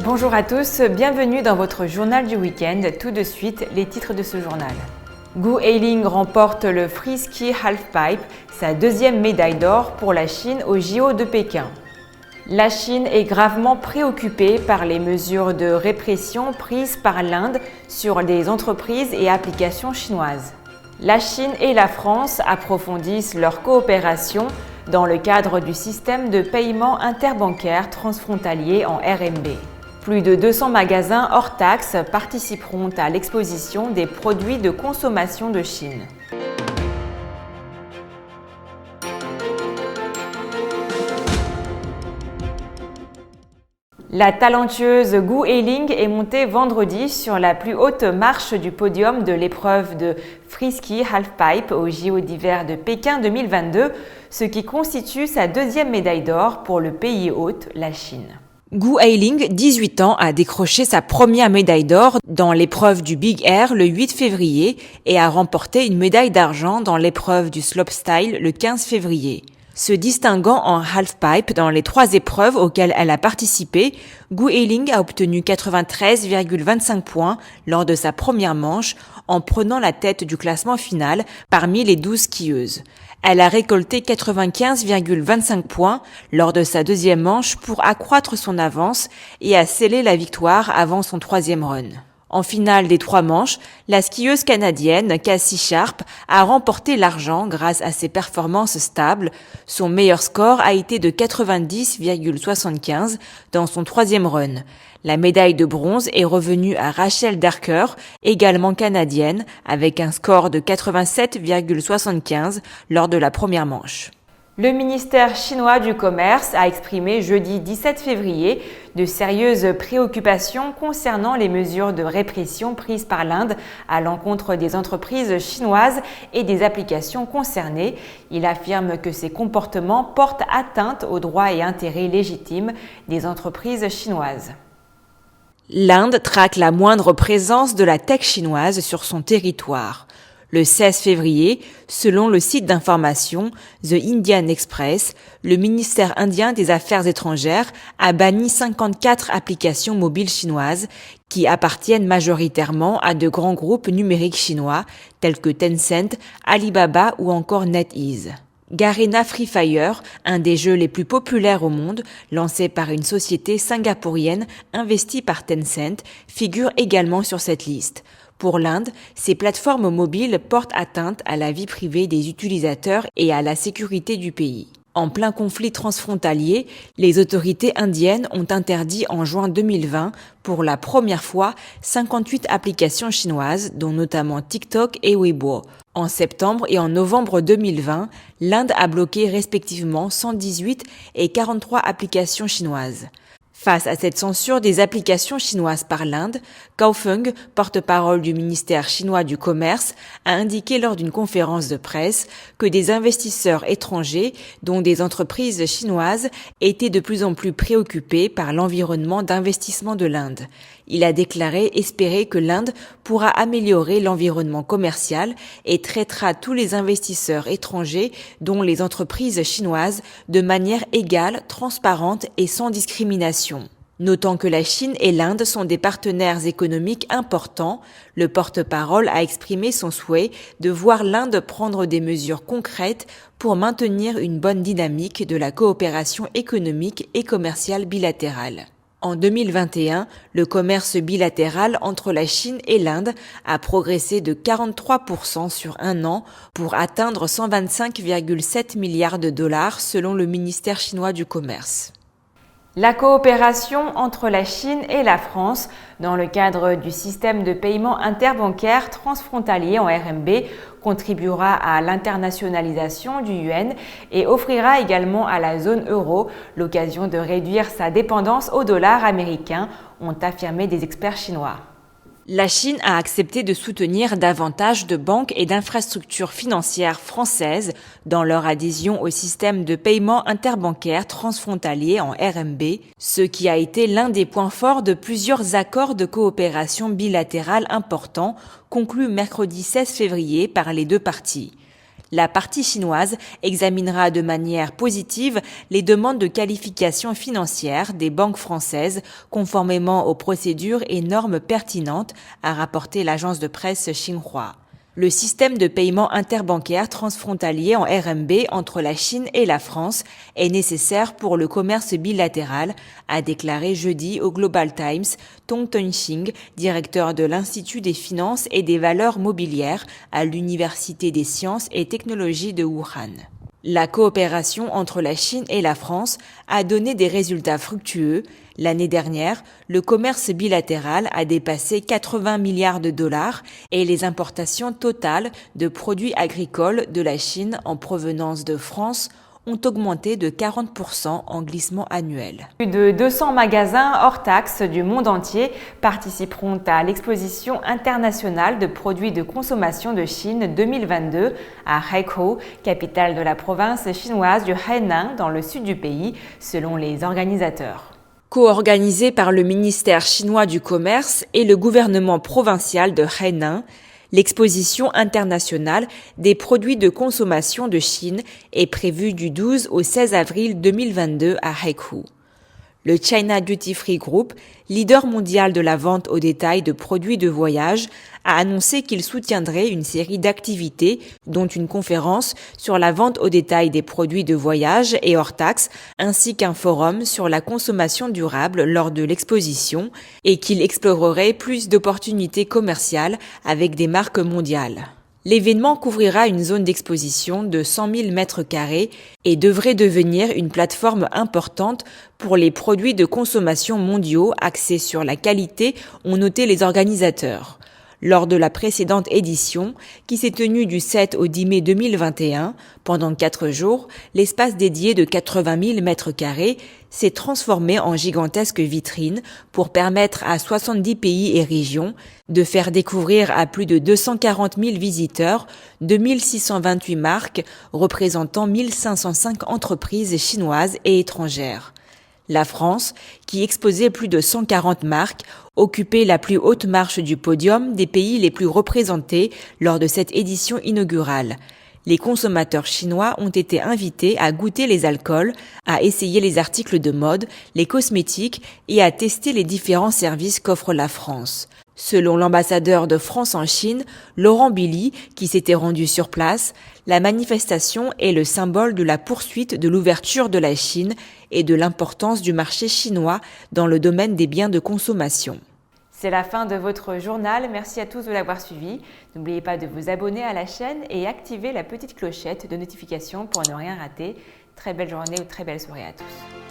Bonjour à tous, bienvenue dans votre journal du week-end. Tout de suite, les titres de ce journal. Gu Eiling remporte le freeski halfpipe, sa deuxième médaille d'or pour la Chine aux JO de Pékin. La Chine est gravement préoccupée par les mesures de répression prises par l'Inde sur des entreprises et applications chinoises. La Chine et la France approfondissent leur coopération dans le cadre du système de paiement interbancaire transfrontalier en RMB. Plus de 200 magasins hors taxes participeront à l'exposition des produits de consommation de Chine. La talentueuse Gu Eiling est montée vendredi sur la plus haute marche du podium de l'épreuve de freeski halfpipe aux JO d'hiver de Pékin 2022, ce qui constitue sa deuxième médaille d'or pour le pays hôte, la Chine. Gu Eiling, 18 ans, a décroché sa première médaille d'or dans l'épreuve du Big Air le 8 février et a remporté une médaille d'argent dans l'épreuve du slopestyle le 15 février. Se distinguant en halfpipe dans les 3 épreuves auxquelles elle a participé, Gu Eiling a obtenu 93,25 points lors de sa première manche en prenant la tête du classement final parmi les 12 skieuses. Elle a récolté 95,25 points lors de sa deuxième manche pour accroître son avance et a scellé la victoire avant son 3e run. En finale des 3 manches, la skieuse canadienne Cassie Sharpe a remporté l'argent grâce à ses performances stables. Son meilleur score a été de 90,75 dans son 3e run. La médaille de bronze est revenue à Rachel Darker, également canadienne, avec un score de 87,75 lors de la première manche. Le ministère chinois du Commerce a exprimé jeudi 17 février de sérieuses préoccupations concernant les mesures de répression prises par l'Inde à l'encontre des entreprises chinoises et des applications concernées. Il affirme que ces comportements portent atteinte aux droits et intérêts légitimes des entreprises chinoises. L'Inde traque la moindre présence de la tech chinoise sur son territoire. Le 16 février, selon le site d'information The Indian Express, le ministère indien des Affaires étrangères a banni 54 applications mobiles chinoises qui appartiennent majoritairement à de grands groupes numériques chinois tels que Tencent, Alibaba ou encore NetEase. Garena Free Fire, un des jeux les plus populaires au monde, lancé par une société singapourienne investie par Tencent, figure également sur cette liste. Pour l'Inde, ces plateformes mobiles portent atteinte à la vie privée des utilisateurs et à la sécurité du pays. En plein conflit transfrontalier, les autorités indiennes ont interdit en juin 2020, pour la première fois, 58 applications chinoises, dont notamment TikTok et Weibo. En septembre et en novembre 2020, l'Inde a bloqué respectivement 118 et 43 applications chinoises. Face à cette censure des applications chinoises par l'Inde, Cao Feng, porte-parole du ministère chinois du Commerce, a indiqué lors d'une conférence de presse que des investisseurs étrangers, dont des entreprises chinoises, étaient de plus en plus préoccupés par l'environnement d'investissement de l'Inde. Il a déclaré espérer que l'Inde pourra améliorer l'environnement commercial et traitera tous les investisseurs étrangers, dont les entreprises chinoises, de manière égale, transparente et sans discrimination. Notant que la Chine et l'Inde sont des partenaires économiques importants, le porte-parole a exprimé son souhait de voir l'Inde prendre des mesures concrètes pour maintenir une bonne dynamique de la coopération économique et commerciale bilatérale. En 2021, le commerce bilatéral entre la Chine et l'Inde a progressé de 43% sur un an pour atteindre 125,7 milliards de dollars selon le ministère chinois du Commerce. La coopération entre la Chine et la France dans le cadre du système de paiement interbancaire transfrontalier en RMB contribuera à l'internationalisation du yuan et offrira également à la zone euro l'occasion de réduire sa dépendance au dollar américain, ont affirmé des experts chinois. La Chine a accepté de soutenir davantage de banques et d'infrastructures financières françaises dans leur adhésion au système de paiement interbancaire transfrontalier en RMB, ce qui a été l'un des points forts de plusieurs accords de coopération bilatérale importants conclus mercredi 16 février par les deux parties. La partie chinoise examinera de manière positive les demandes de qualification financière des banques françaises conformément aux procédures et normes pertinentes, a rapporté l'agence de presse Xinhua. Le système de paiement interbancaire transfrontalier en RMB entre la Chine et la France est nécessaire pour le commerce bilatéral, a déclaré jeudi au Global Times Tong Tunxing, directeur de l'Institut des finances et des valeurs mobilières à l'Université des sciences et technologies de Wuhan. La coopération entre la Chine et la France a donné des résultats fructueux. L'année dernière, le commerce bilatéral a dépassé 80 milliards de dollars et les importations totales de produits agricoles de la Chine en provenance de France ont augmenté de 40% en glissement annuel. Plus de 200 magasins hors taxes du monde entier participeront à l'exposition internationale de produits de consommation de Chine 2022 à Haikou, capitale de la province chinoise du Hainan dans le sud du pays, selon les organisateurs. Co-organisée par le ministère chinois du Commerce et le gouvernement provincial de Hainan, l'exposition internationale des produits de consommation de Chine est prévue du 12 au 16 avril 2022 à Haikou. Le China Duty Free Group, leader mondial de la vente au détail de produits de voyage, a annoncé qu'il soutiendrait une série d'activités, dont une conférence sur la vente au détail des produits de voyage et hors taxes, ainsi qu'un forum sur la consommation durable lors de l'exposition, et qu'il explorerait plus d'opportunités commerciales avec des marques mondiales. L'événement couvrira une zone d'exposition de 100 000 mètres carrés et devrait devenir une plateforme importante pour les produits de consommation mondiaux axés sur la qualité, ont noté les organisateurs. Lors de la précédente édition, qui s'est tenue du 7 au 10 mai 2021, pendant 4 jours, l'espace dédié de 80 000 mètres carrés s'est transformé en gigantesque vitrine pour permettre à 70 pays et régions de faire découvrir à plus de 240 000 visiteurs 2628 marques représentant 1505 entreprises chinoises et étrangères. La France, qui exposait plus de 140 marques, occupait la plus haute marche du podium des pays les plus représentés lors de cette édition inaugurale. Les consommateurs chinois ont été invités à goûter les alcools, à essayer les articles de mode, les cosmétiques et à tester les différents services qu'offre la France. Selon l'ambassadeur de France en Chine, Laurent Billy, qui s'était rendu sur place, la manifestation est le symbole de la poursuite de l'ouverture de la Chine et de l'importance du marché chinois dans le domaine des biens de consommation. C'est la fin de votre journal. Merci à tous de l'avoir suivi. N'oubliez pas de vous abonner à la chaîne et activer la petite clochette de notification pour ne rien rater. Très belle journée ou très belle soirée à tous.